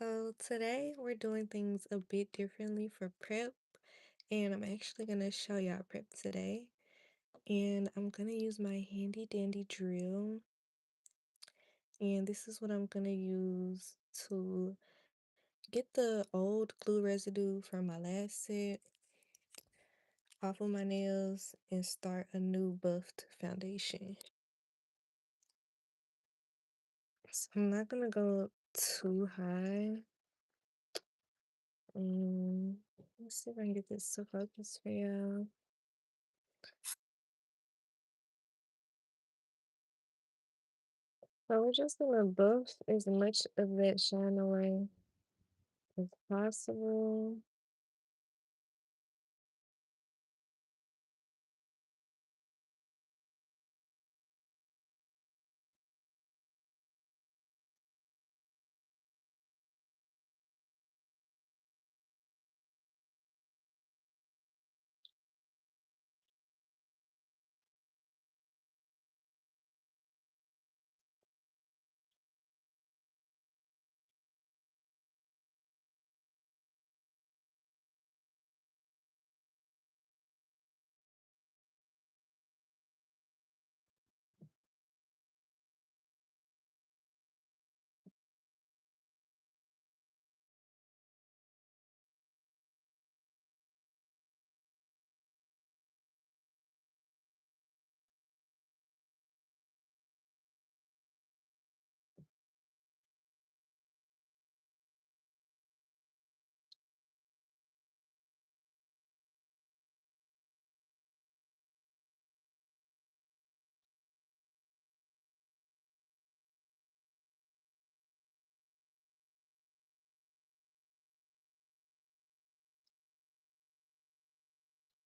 So today we're doing things a bit differently for prep, and I'm actually gonna show y'all prep today. And I'm gonna use my handy dandy drill, and this is what I'm gonna use to get the old glue residue from my last set off of my nails and start a new buffed foundation. So I'm not gonna go too high. Let's see if I can get this to focus for y'all. So we're just gonna buff as much of that shine away as possible.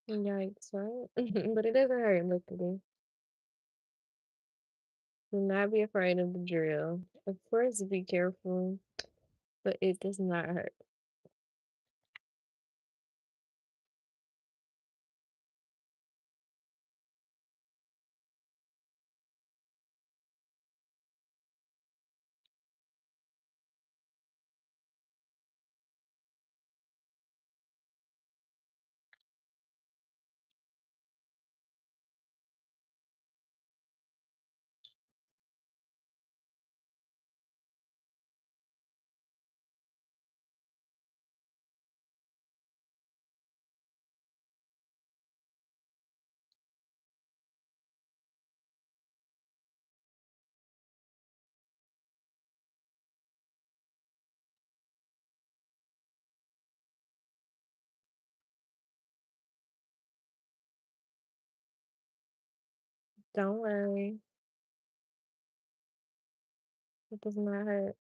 Yikes, right? But it doesn't hurt, luckily. Do not be afraid of the drill. Of course, be careful, but it does not hurt. Don't worry, it does not hurt.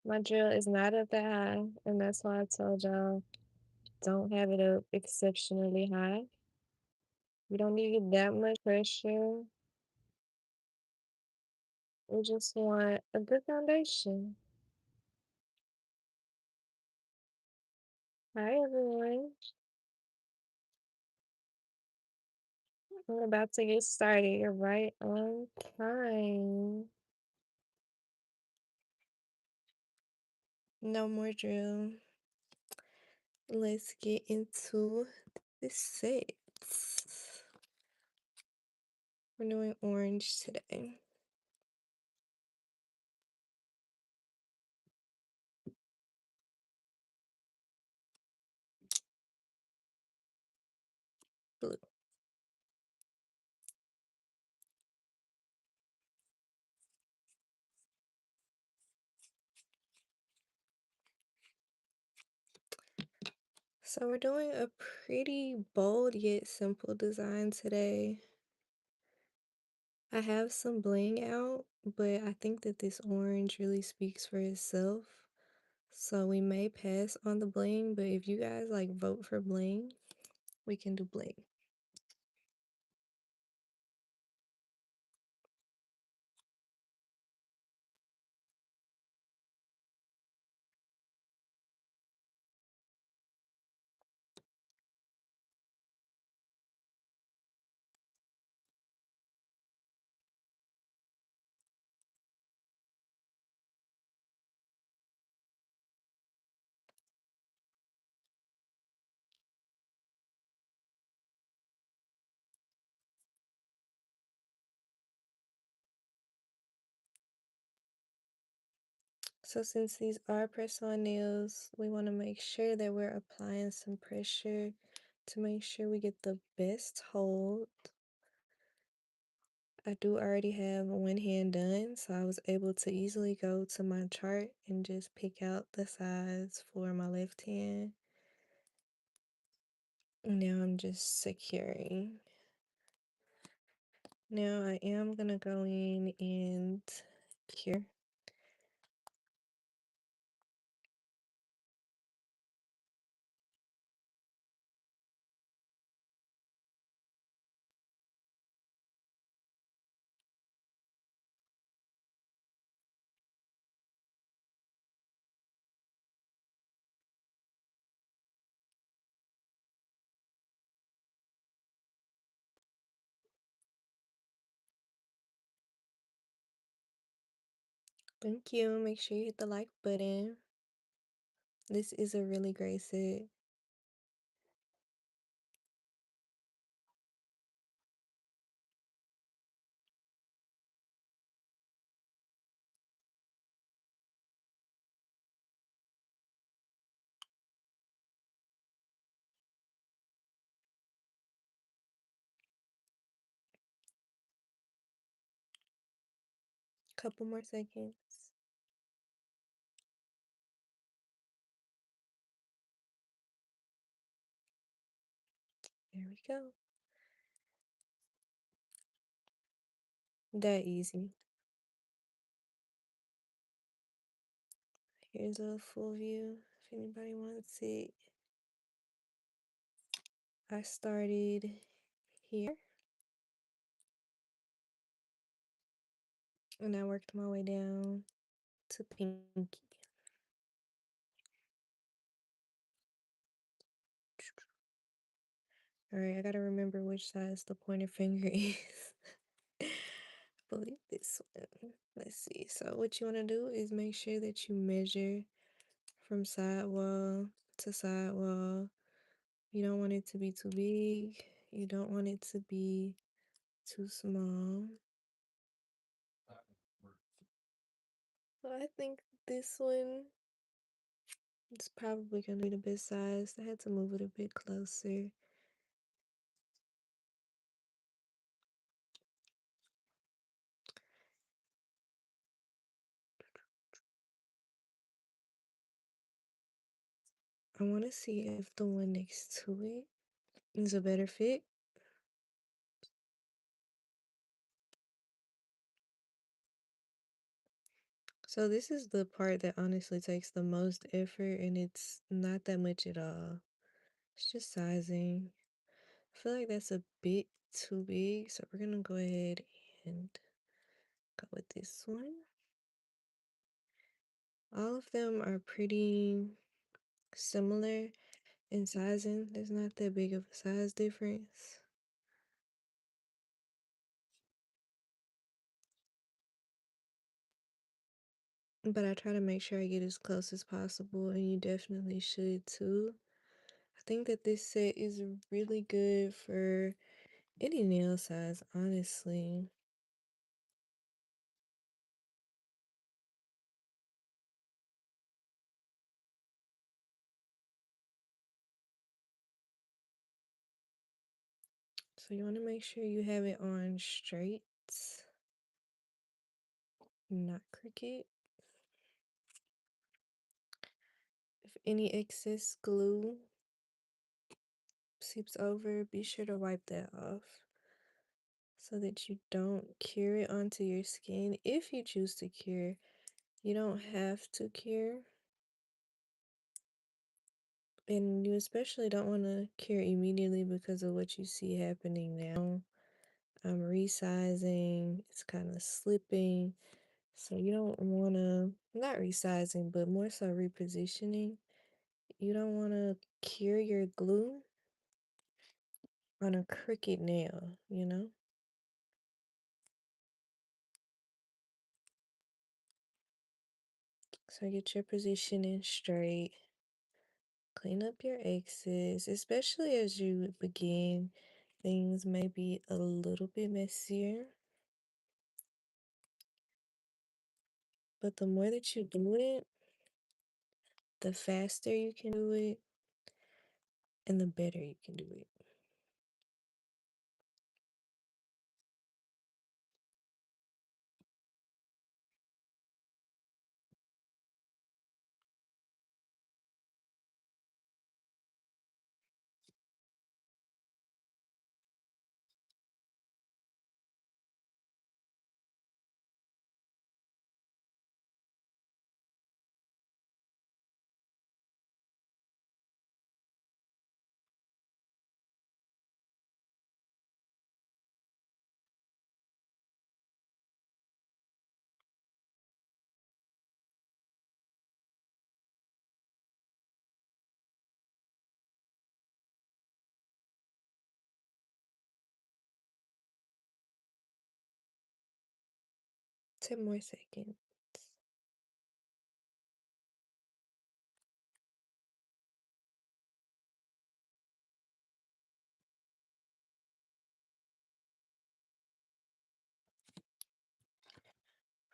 My drill is not up that high, and that's why I told y'all don't have it up exceptionally high. You don't need that much pressure. We just want a good foundation. Hi, everyone. We're about to get started. You're right on time. No more drill. Let's get into the sets. We're doing orange today. Blue. So we're doing a pretty bold yet simple design today. I have some bling out, but I think that this orange really speaks for itself. So we may pass on the bling, but if you guys like vote for bling, we can do bling. So since these are press-on nails, we want to make sure that we're applying some pressure to make sure we get the best hold. I do already have one hand done, so I was able to easily go to my chart and just pick out the size for my left hand. Now I'm just securing. Now I am gonna go in and cure. Thank you. Make sure you hit the like button. This is a really great set. Couple more seconds. There we go. That easy. Here's a full view if anybody wants it. I started here and I worked my way down to pinky. Alright, I gotta remember which size the pointer finger is. I believe this one. Let's see. So what you want to do is make sure that you measure from side wall to side wall. You don't want it to be too big. You don't want it to be too small. So I think this one is probably going to be the best size. I had to move it a bit closer. I want to see if the one next to it is a better fit. So this is the part that honestly takes the most effort, and it's not that much at all. It's just sizing. I feel like that's a bit too big, so we're gonna go ahead and go with this one. All of them are pretty similar in sizing. There's not that big of a size difference. But I try to make sure I get as close as possible, and you definitely should too. I think that this set is really good for any nail size, honestly. So you want to make sure you have it on straight, not crooked. If any excess glue seeps over, be sure to wipe that off so that you don't cure it onto your skin. If you choose to cure, you don't have to cure. And you especially don't want to cure immediately because of what you see happening now. I'm resizing, it's kind of slipping. So you don't want to, not resizing, but more so repositioning. You don't want to cure your glue on a crooked nail, you know? So get your positioning straight. Clean up your exes, especially as you begin. Things may be a little bit messier, But the more that you do it, the faster you can do it and the better you can do it. 10 more seconds.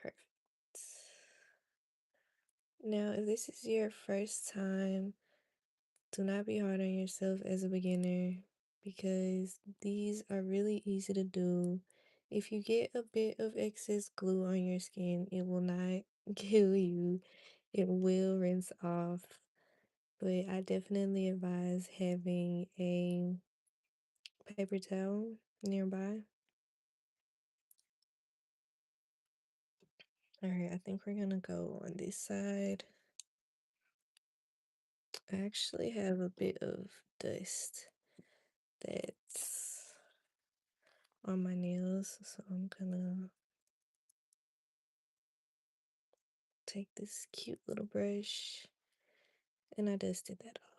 Perfect. Now, if this is your first time, do not be hard on yourself as a beginner because these are really easy to do. If you get a bit of excess glue on your skin, it will not kill you. It will rinse off. But I definitely advise having a paper towel nearby. All right, I think we're gonna go on this side. I actually have a bit of dust that's on my nails, so I'm gonna take this cute little brush and I dusted that off.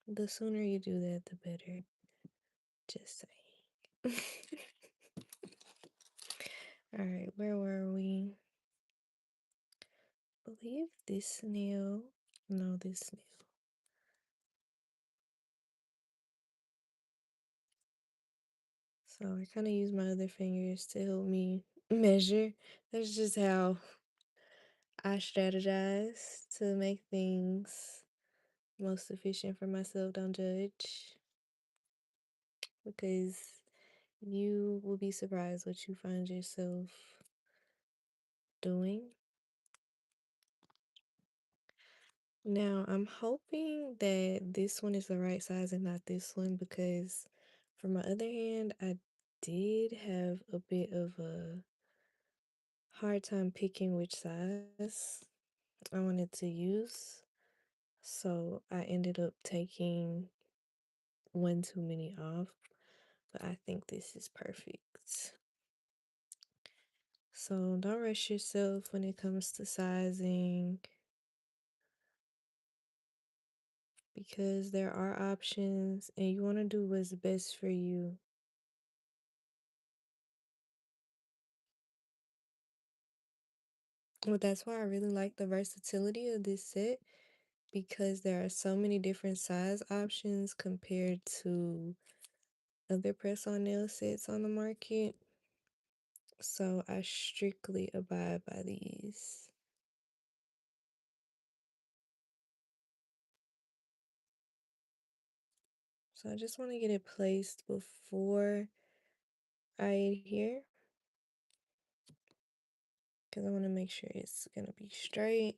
The sooner you do that, the better. Just saying. All right, where were we? I believe this nail. No, this nail. So I kind of use my other fingers to help me measure. That's just how I strategize to make things most efficient for myself. Don't judge because you will be surprised what you find yourself doing. Now, I'm hoping that this one is the right size and not this one because for my other hand, I did have a bit of a hard time picking which size I wanted to use. So I ended up taking one too many off, but I think this is perfect. So don't rush yourself when it comes to sizing because there are options and you want to do what's best for you. Well, that's why I really like the versatility of this set because there are so many different size options compared to other press-on nail sets on the market. So I strictly abide by these. So I just want to get it placed before I adhere because I want to make sure it's going to be straight.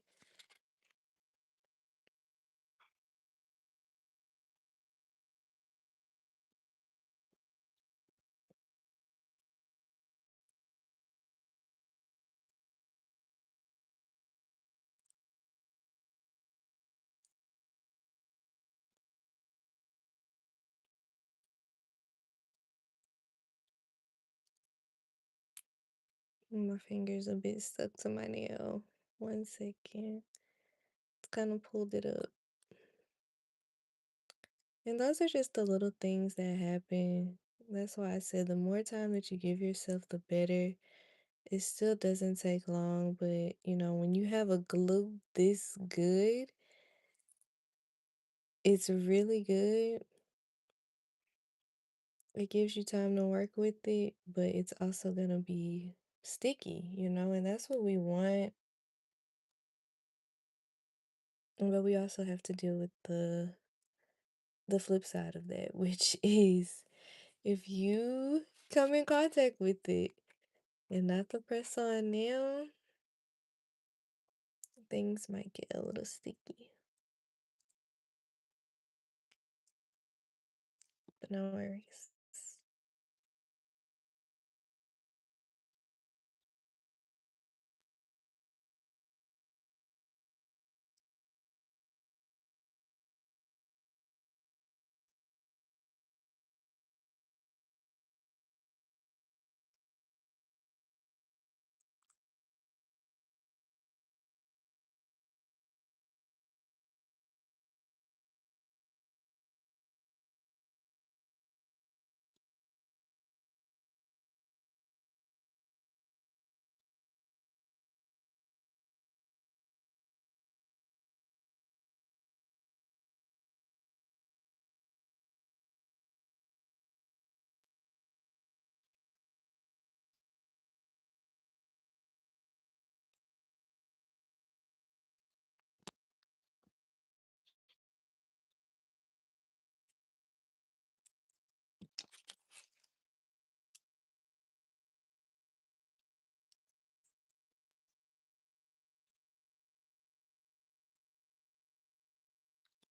My finger's a bit stuck to my nail. 1 second. It's kind of pulled it up. And those are just the little things that happen. That's why I said the more time that you give yourself, the better. It still doesn't take long, but when you have a glue this good, It's really good. It gives you time to work with it, but it's also gonna be sticky, and that's what we want. But we also have to deal with the flip side of that, which is if you come in contact with it and not the press on now, things might get a little sticky. But no worries.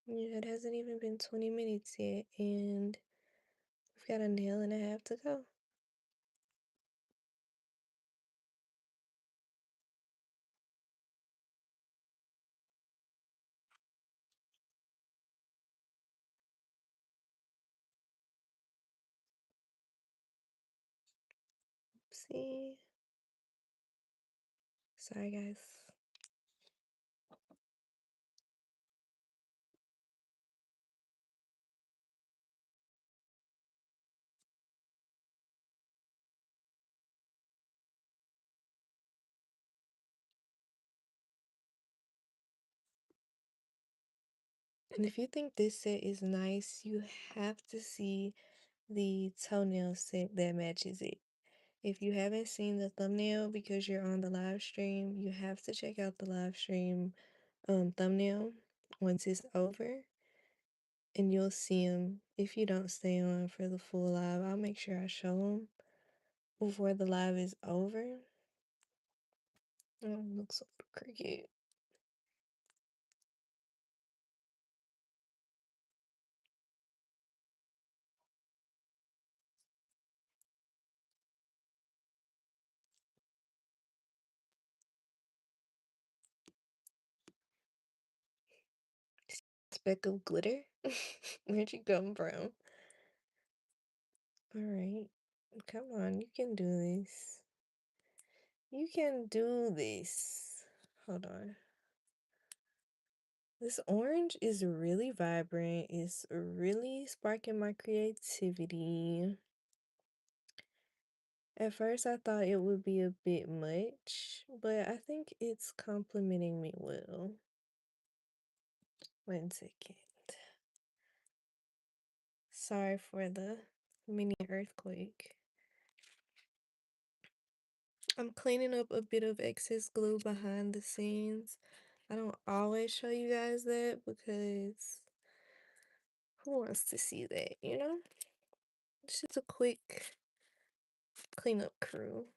Yeah, it hasn't even been 20 minutes yet, and we've got a nail and a half to go. See? Sorry, guys. And if you think this set is nice, you have to see the toenail set that matches it. If you haven't seen the thumbnail because you're on the live stream, you have to check out the live stream thumbnail once it's over, and you'll see them. If you don't stay on for the full live, I'll make sure I show them before the live is over. Oh, looks so cricket. Speck of glitter. Where'd you come from? All right, come on, you can do this. You can do this. Hold on. This orange is really vibrant. It's really sparking my creativity. At first, I thought it would be a bit much, but I think it's complimenting me well. 1 second. Sorry for the mini earthquake. I'm cleaning up a bit of excess glue behind the scenes. I don't always show you guys that because who wants to see that? It's just a quick cleanup crew.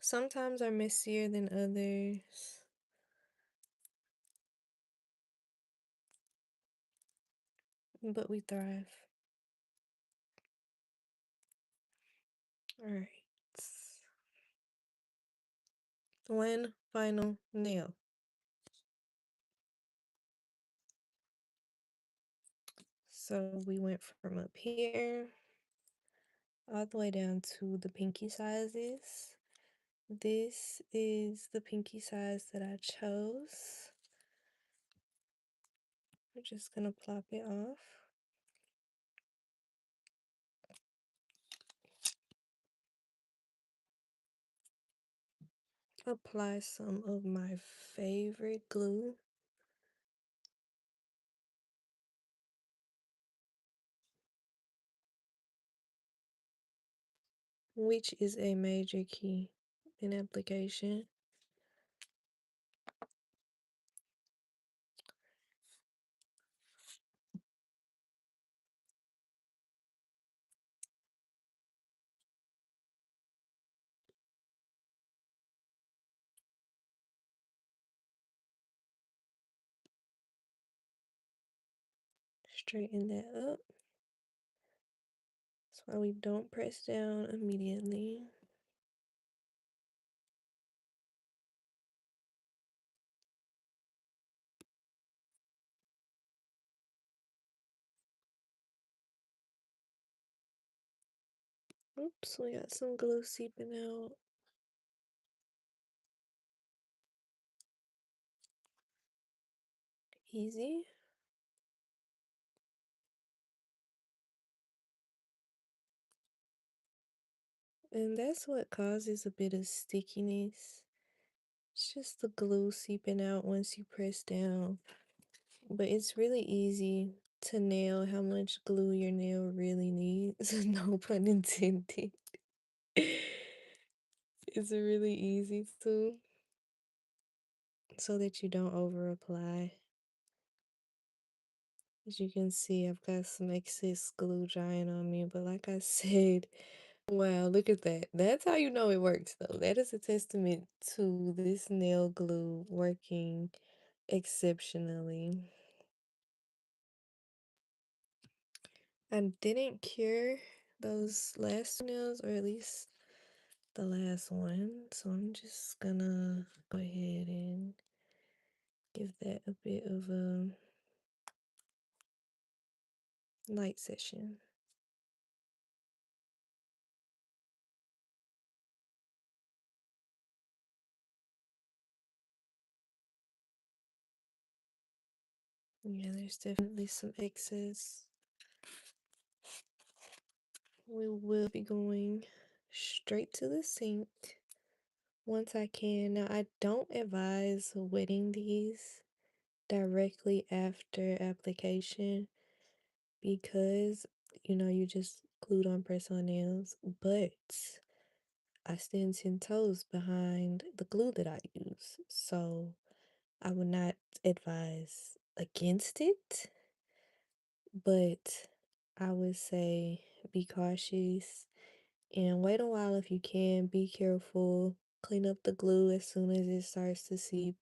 Sometimes are messier than others, but we thrive. All right. One final nail. So we went from up here all the way down to the pinky sizes. This is the pinky size that I chose. We're just gonna plop it off. apply some of my favorite glue, which is a major key in application. Straighten that up. That's why we don't press down immediately. Oops, we got some glue seeping out. Easy. And that's what causes a bit of stickiness. It's just the glue seeping out once you press down. But it's really easy to nail how much glue your nail really needs. No pun intended. It's really easy to, so that you don't over apply. As you can see, I've got some excess glue drying on me, but like I said, wow, look at that. That's how you know it works, though. That is a testament to this nail glue working exceptionally. I didn't cure those last two nails, or at least the last one, so I'm just gonna go ahead and give that a bit of a light session. Yeah, there's definitely some excess. We will be going straight to the sink once I can. Now, I don't advise wetting these directly after application because you just glued on press on nails, but I stand 10 toes behind the glue that I use, so I would not advise against it, but I would say be cautious and wait a while if you can. Be careful. Clean up the glue as soon as it starts to seep,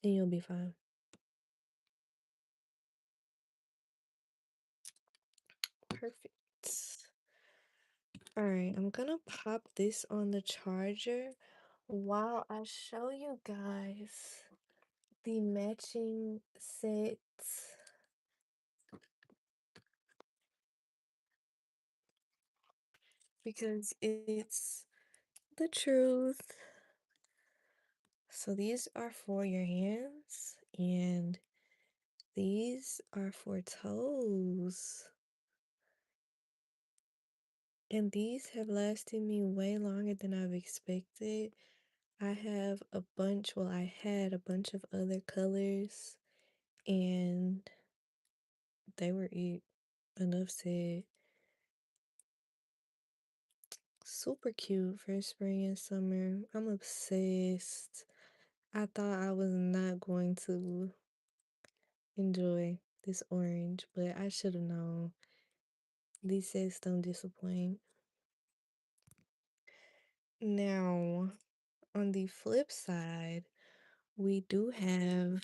and you'll be fine. Perfect. All right, I'm gonna pop this on the charger while I show you guys the matching sets because it's the truth. So these are for your hands and these are for toes. And these have lasted me way longer than I've expected. I have a bunch, well, I had a bunch of other colors and they were it. Enough said. Super cute for spring and summer. I'm obsessed. I thought I was not going to enjoy this orange, but I should have known. These sets don't disappoint. Now, on the flip side, we do have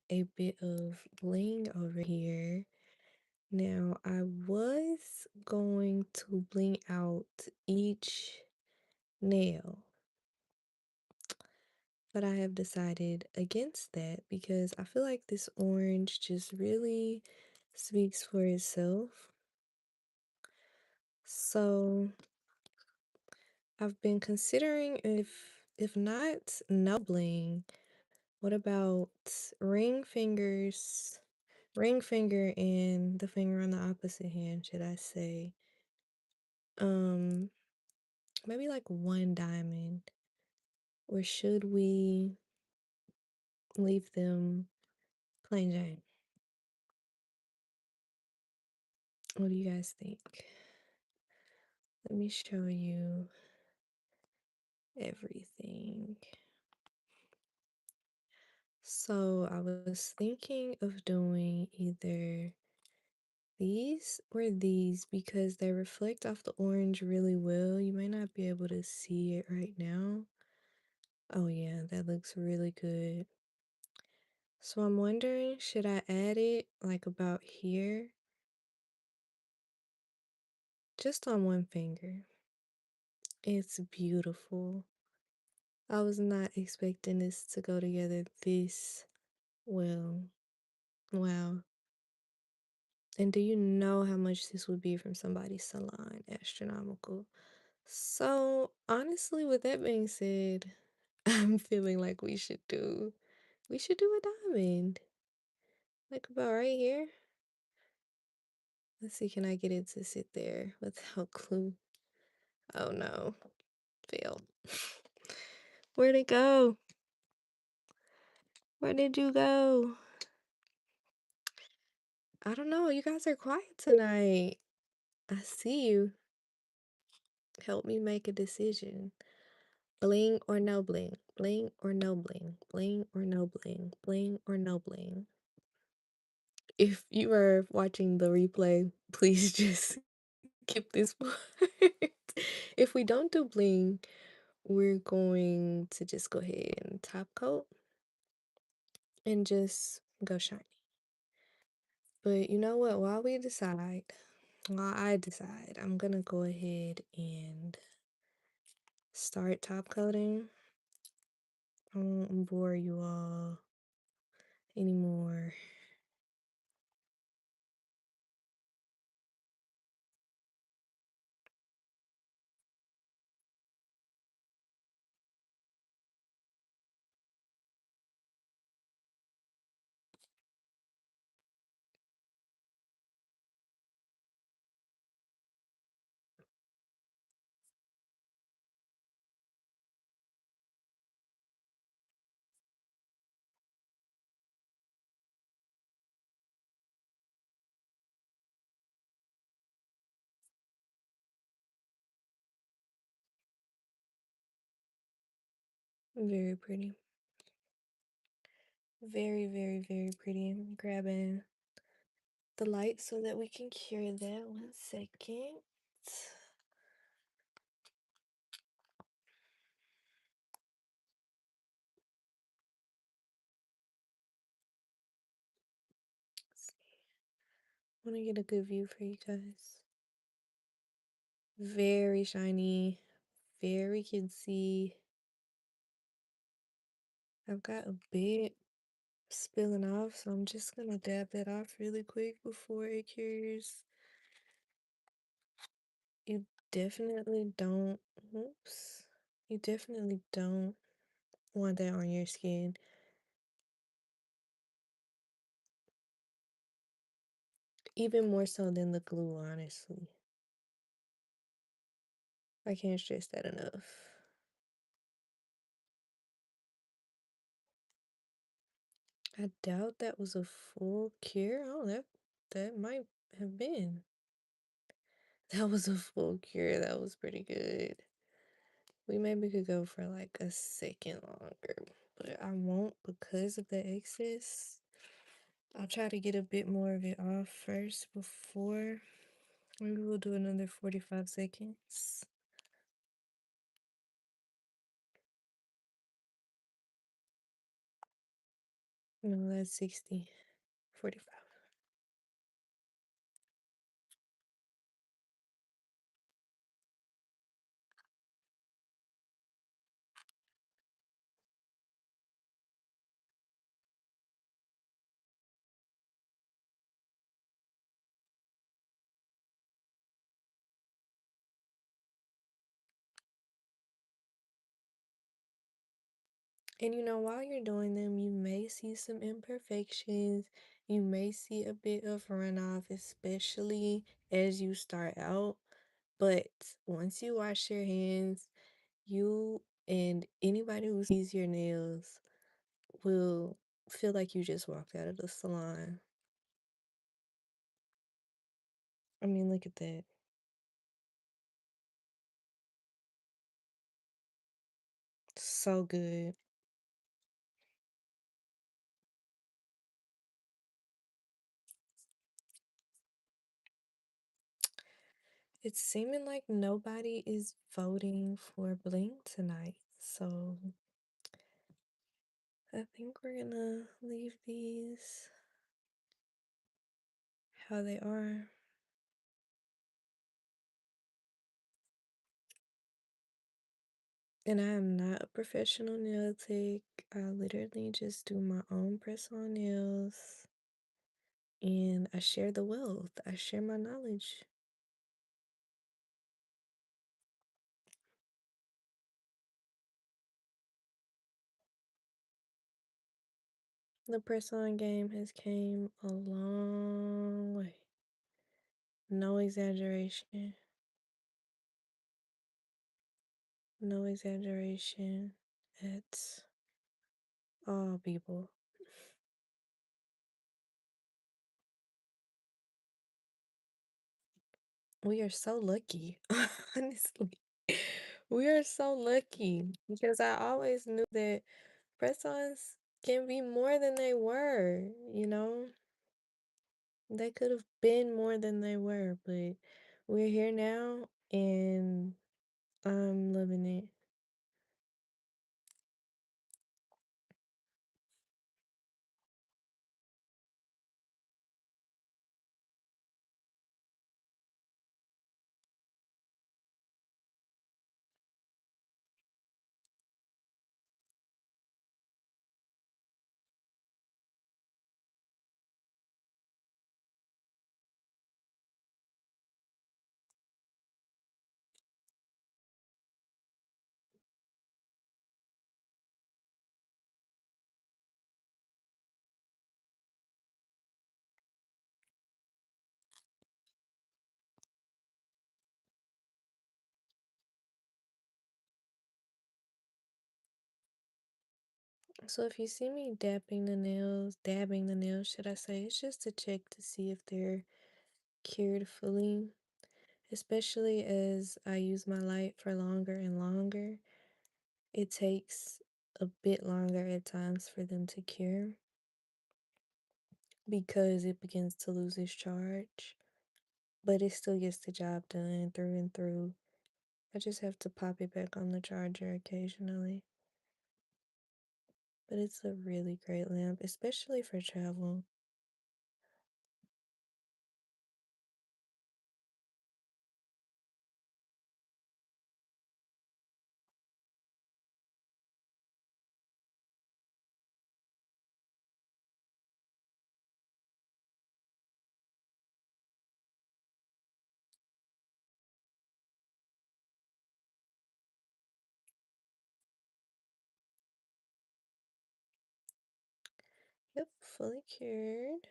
a bit of bling over here. Now, I was going to bling out each nail, but I have decided against that because I feel like this orange just really speaks for itself. So, I've been considering if not no bling, what about ring fingers, ring finger and the finger on the opposite hand, should I say? Um, maybe like one diamond or should we leave them plain Jane? What do you guys think? Let me show you everything. So I was thinking of doing either these or these because they reflect off the orange really well. You may not be able to see it right now. Oh yeah, that looks really good. So I'm wondering, should I add it like about here? Just on one finger. It's beautiful. I was not expecting this to go together this well. Wow. And do you know how much this would be from somebody's salon? Astronomical. So, honestly, with that being said, I'm feeling like we should do a diamond. Like about right here. Let's see, can I get it to sit there without glue? Oh no, fail. Where'd it go? Where did you go? I don't know. You guys are quiet tonight. I see you. Help me make a decision. Bling or no bling? Bling or no bling? Bling or no bling? Bling or no bling? If you are watching the replay, please just skip this part. If we don't do bling, we're going to just go ahead and top coat and just go shiny. But you know what? While I decide, I'm gonna go ahead and start top coating. I won't bore you all anymore. Very pretty. Very, very, very pretty. I'm grabbing the light so that we can cure that. 1 second. I want to get a good view for you guys. Very shiny, very cutesy. I've got a bit spilling off, so I'm just gonna dab that off really quick before it cures. You definitely don't, oops, you definitely don't want that on your skin. Even more so than the glue, honestly. I can't stress that enough. I doubt that was a full cure. Oh, that might have been. That was a full cure. That was pretty good. We maybe could go for like a second longer, but I won't because of the excess. I'll try to get a bit more of it off first before. Maybe we'll do another 45 seconds. No, that's 60. 45. And while you're doing them, you may see some imperfections. You may see a bit of runoff, especially as you start out. But once you wash your hands, you And anybody who sees your nails will feel like you just walked out of the salon. I mean, look at that. So good. It's seeming like nobody is voting for Bling tonight. So I think we're gonna leave these how they are. And I am not a professional nail tech. I literally just do my own press on nails and I share the wealth. I share my knowledge. The press on game has came a long way. No exaggeration. No exaggeration at all, people. We are so lucky, honestly. We are so lucky because I always knew that press-ons can be more than they were, you know? They could have been more than they were, but we're here now and I'm loving it. So if you see me dabbing the nails, should I say, it's just to check to see if they're cured fully, especially as I use my light for longer and longer. It takes a bit longer at times for them to cure because it begins to lose its charge, but it still gets the job done through and through. I just have to pop it back on the charger occasionally. But it's a really great lamp, especially for travel. Yep, fully cured.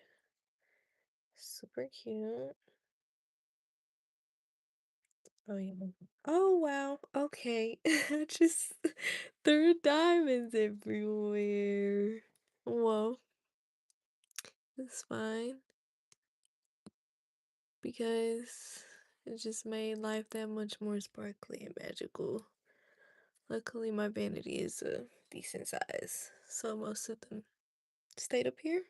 Super cute. Oh, yeah. Oh, wow. Okay. I just threw diamonds everywhere. Well, it's fine because it just made life that much more sparkly and magical. Luckily, my vanity is a decent size, so most of them stayed up here.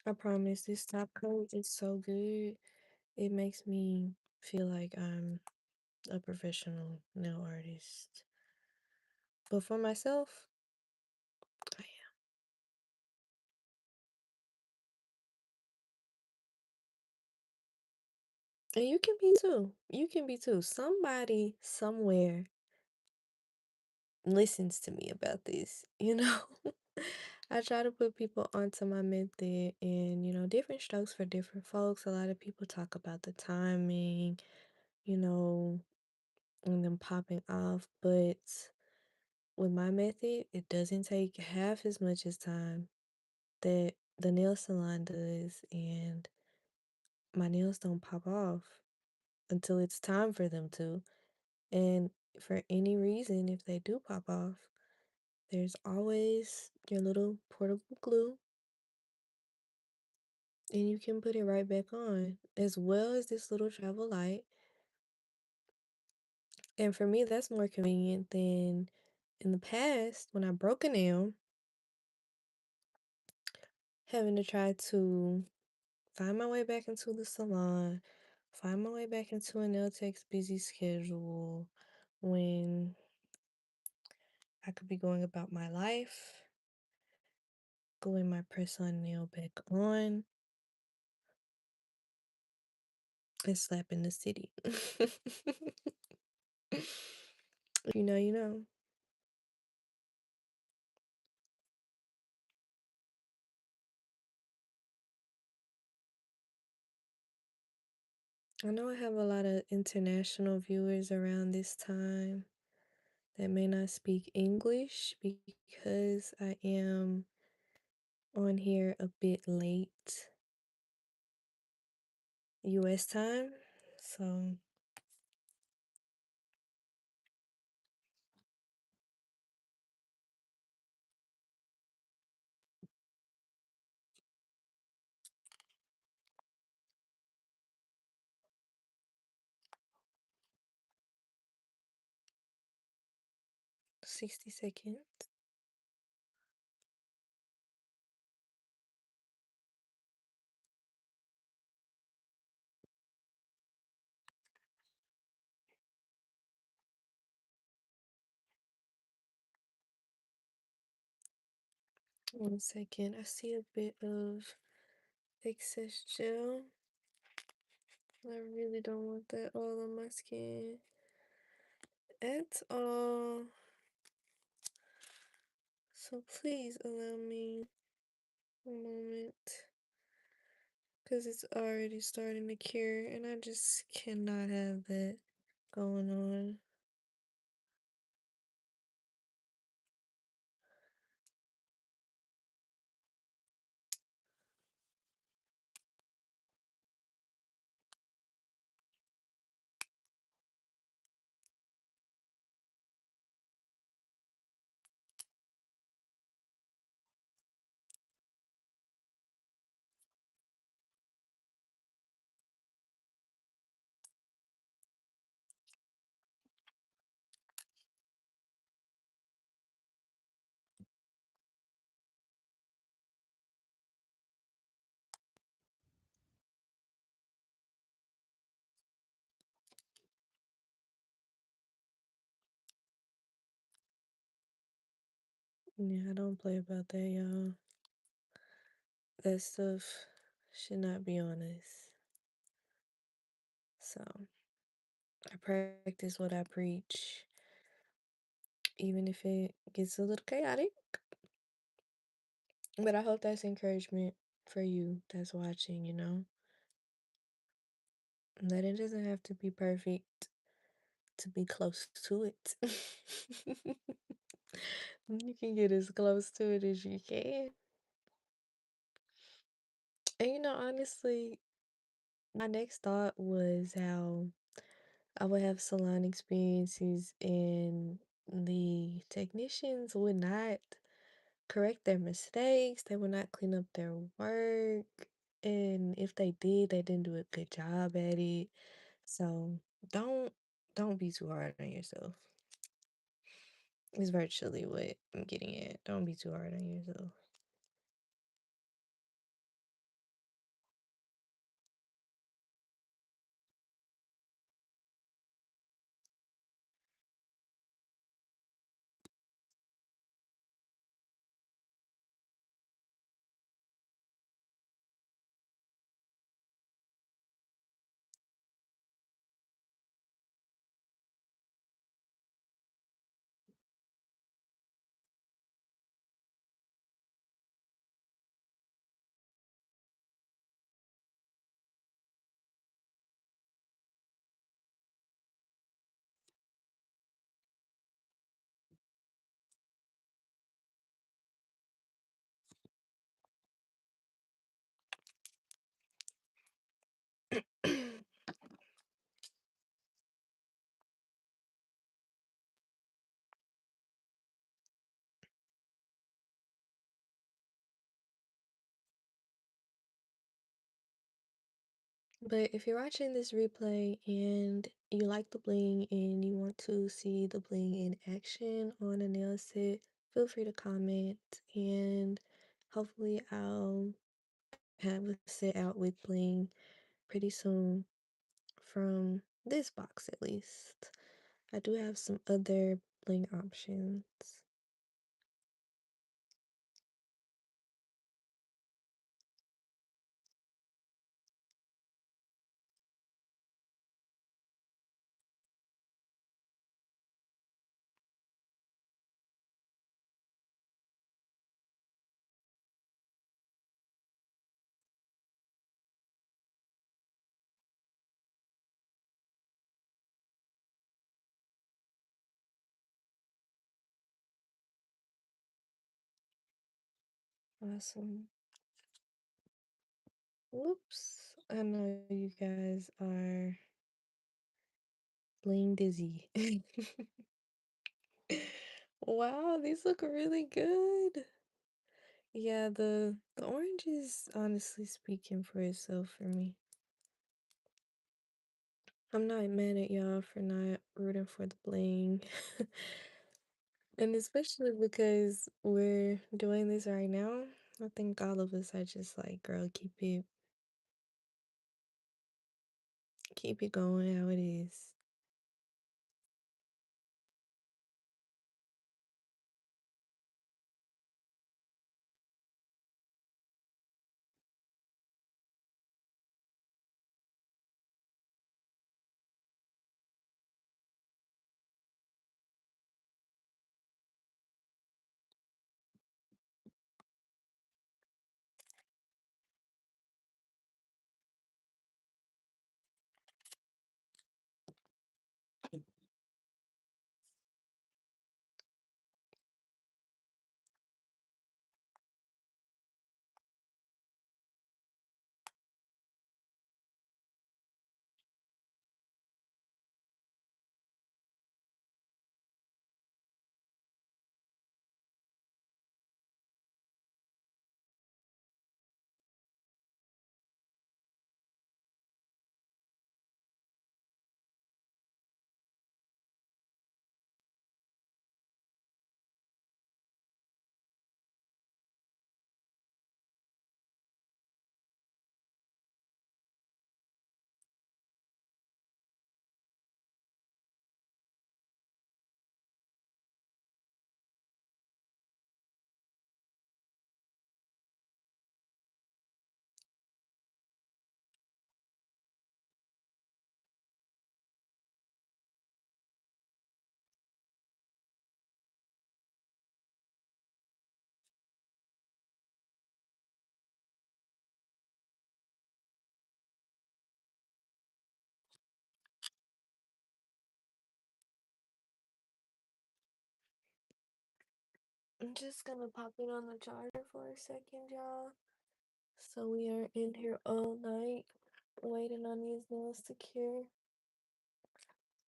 I promise this top coat is so good. It makes me feel like I'm a professional nail artist. But for myself, I am. And you can be too. You can be too. Somebody somewhere listens to me about this, you know? I try to put people onto my method and, different strokes for different folks. A lot of people talk about the timing, you know, and them popping off, but with my method, it doesn't take half as much as time that the nail salon does, and my nails don't pop off until it's time for them to. And for any reason, if they do pop off, there's always your little portable glue, and you can put it right back on, as well as this little travel light. And for me, that's more convenient than in the past when I broke a nail, having to try to find my way back into the salon, find my way back into a nail tech's busy schedule when I could be going about my life, gluing my press-on nail back on, and slapping the city. You know, you know. I know I have a lot of international viewers around this time that may not speak English because I am on here a bit late US time. So 60 seconds. 1 second. I see a bit of excess gel. I really don't want that all on my skin at all. So please allow me a moment because it's already starting to cure and I just cannot have that going on. Yeah, I don't play about that, y'all. That stuff should not be on us. So I practice what I preach, even if it gets a little chaotic. But I hope that's encouragement for you that's watching, that it doesn't have to be perfect to be close to it. You can get as close to it as you can. And honestly, my next thought was how I would have salon experiences and the technicians would not correct their mistakes, they would not clean up their work. And if they did, they didn't do a good job at it. So don't don't be too hard on yourself. Is virtually what I'm getting at. Don't be too hard on yourself. But if you're watching this replay and you like the bling and you want to see the bling in action on a nail set, feel free to comment and hopefully I'll have a set out with bling pretty soon from this box at least. I do have some other bling options. Awesome. Whoops. I know you guys are bling dizzy. Wow, these look really good. Yeah, the orange is honestly speaking for itself for me. I'm not mad at y'all for not rooting for the bling. And especially because we're doing this right now, I think all of us are just like, girl, keep it going how it is. I'm just gonna pop it on the charger for a second, y'all. So we are in here all night waiting on these nails to cure.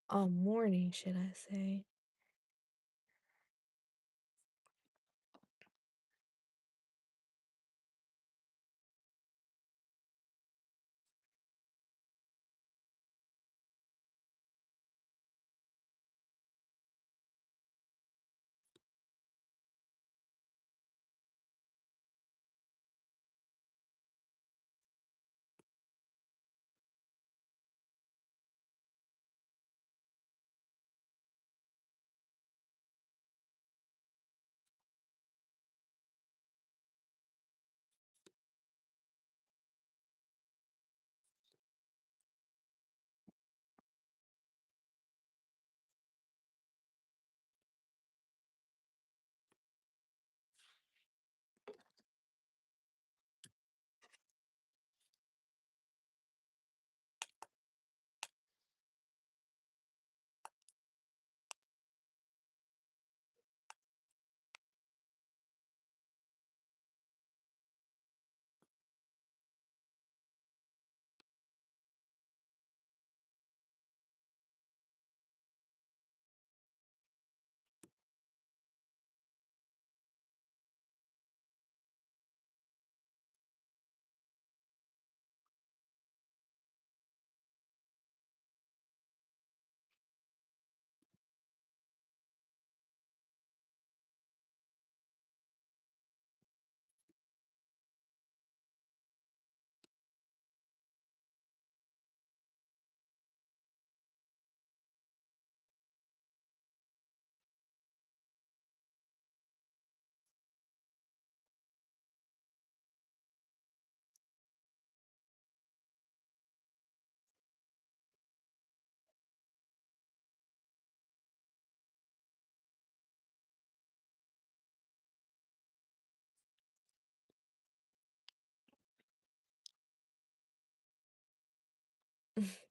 All morning, should I say.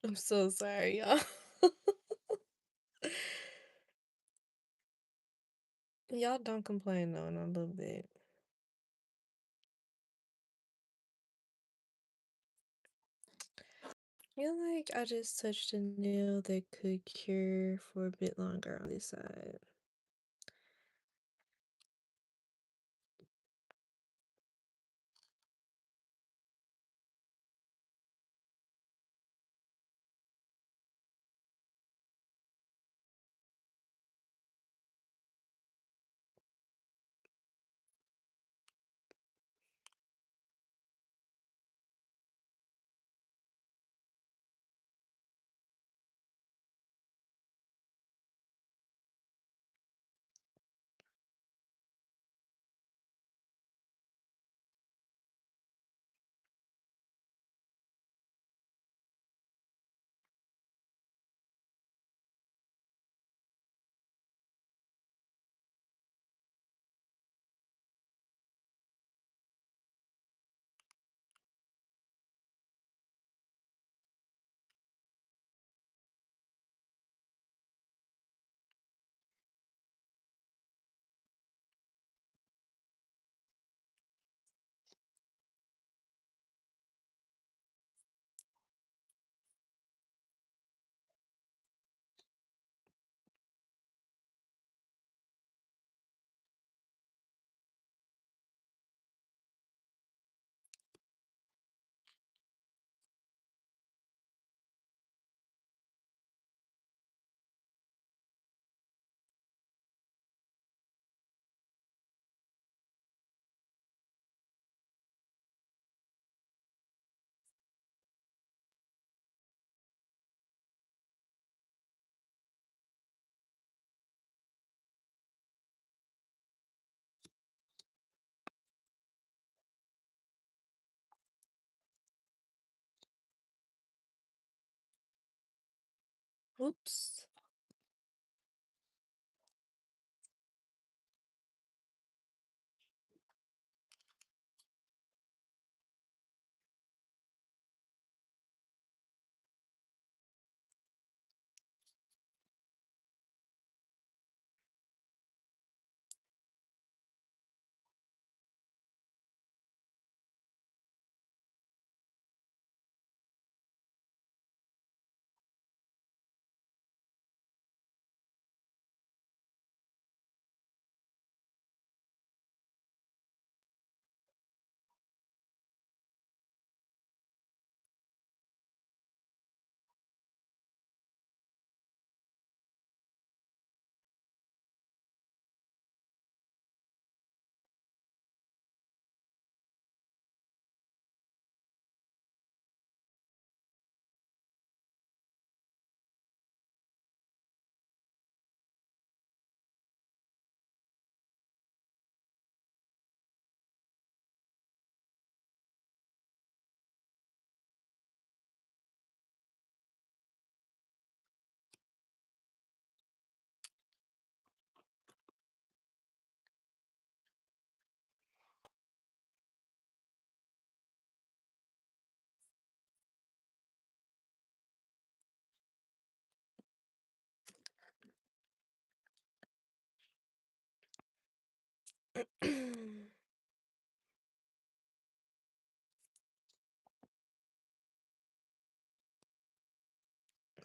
I'm so sorry, y'all. Y'all don't complain though in a little bit. Feel like I just touched a nail that could cure for a bit longer on this side. Oops.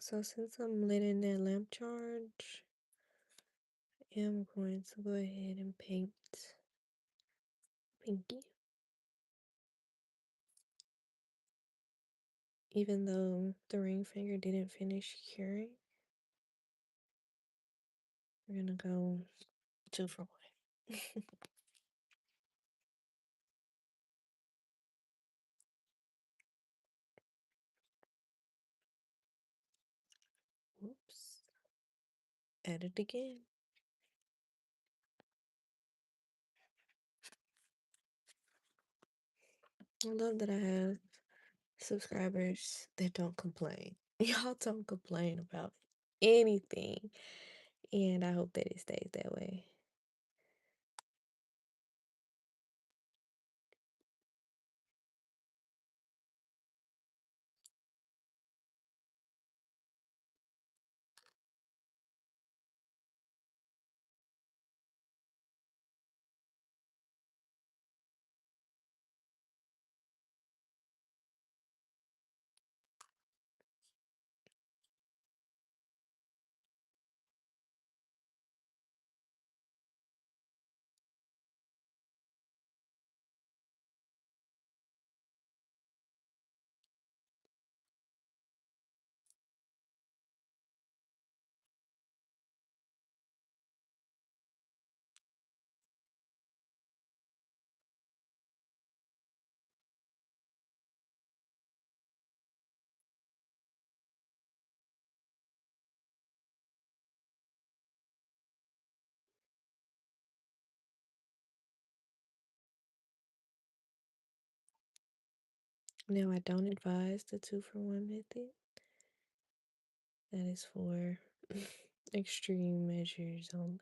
So since I'm letting that lamp charge, I'm going to go ahead and paint Pinky. Even though the ring finger didn't finish curing, we're gonna go 2 for 1. Whoops. At it again. I love that I have subscribers that don't complain. Y'all don't complain about anything. And I hope that it stays that way. Now, I don't advise the 2-for-1 method. That is for extreme measures only.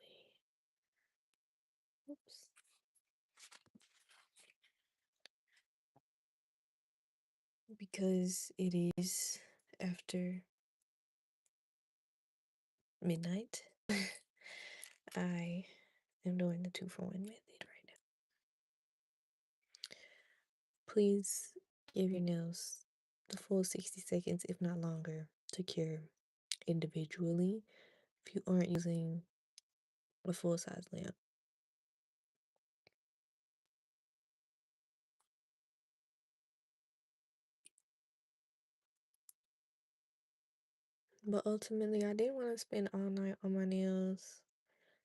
Oops. Because it is after midnight, I am doing the 2-for-1 method right now. Please give your nails the full 60 seconds, if not longer, to cure individually if you aren't using a full size lamp. But ultimately, I didn't want to spend all night on my nails,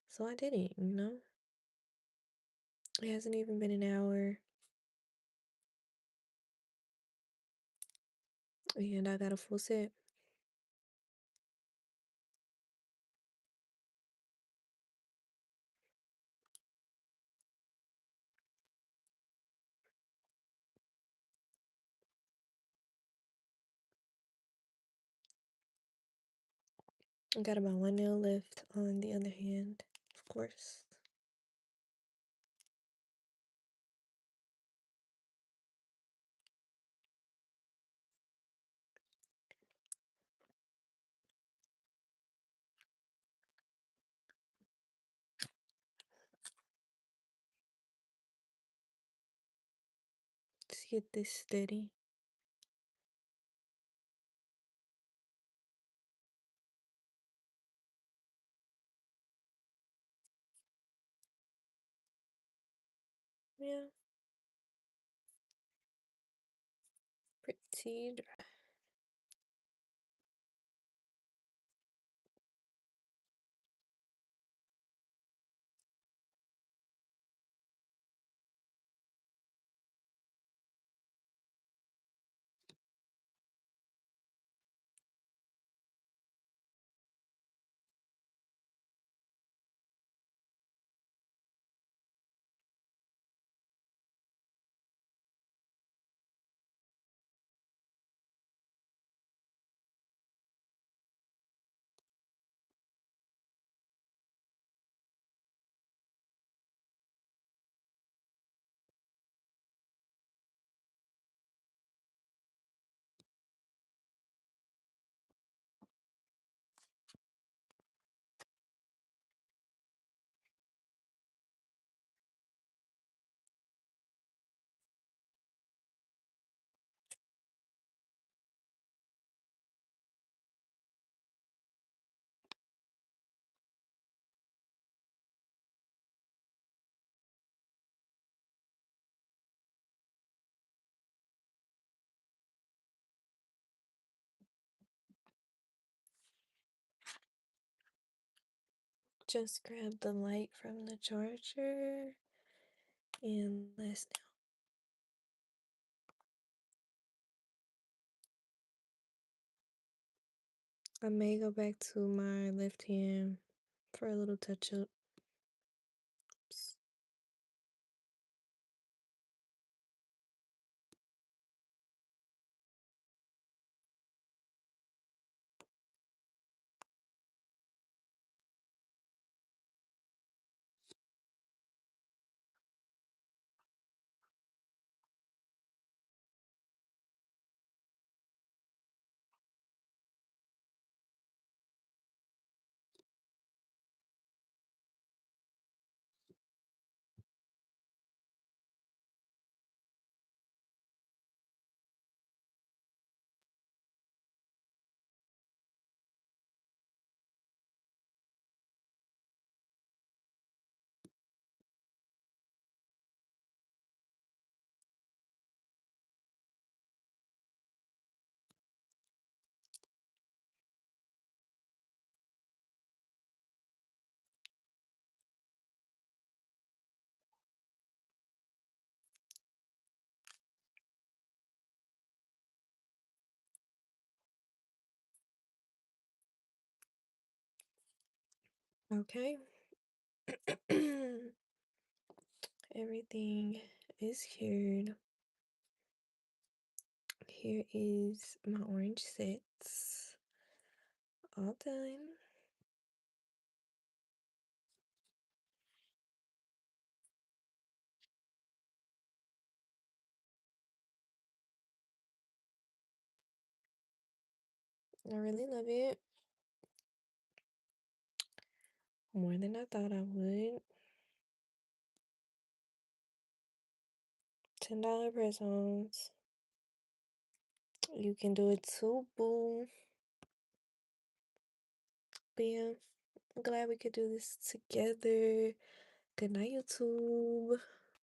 so I didn't. It hasn't even been an hour, and I got a full set. I got about one nail left on the other hand, of course. Let's get this steady. Yeah, pretty dry. Just grab the light from the charger and let's I may go back to my left hand for a little touch up. Okay. Everything is cured. here is my orange sets. All done. I really love it. More than I thought I would. $10 press-ons. You can do it too, boo. But yeah, I'm glad we could do this together. Good night, YouTube.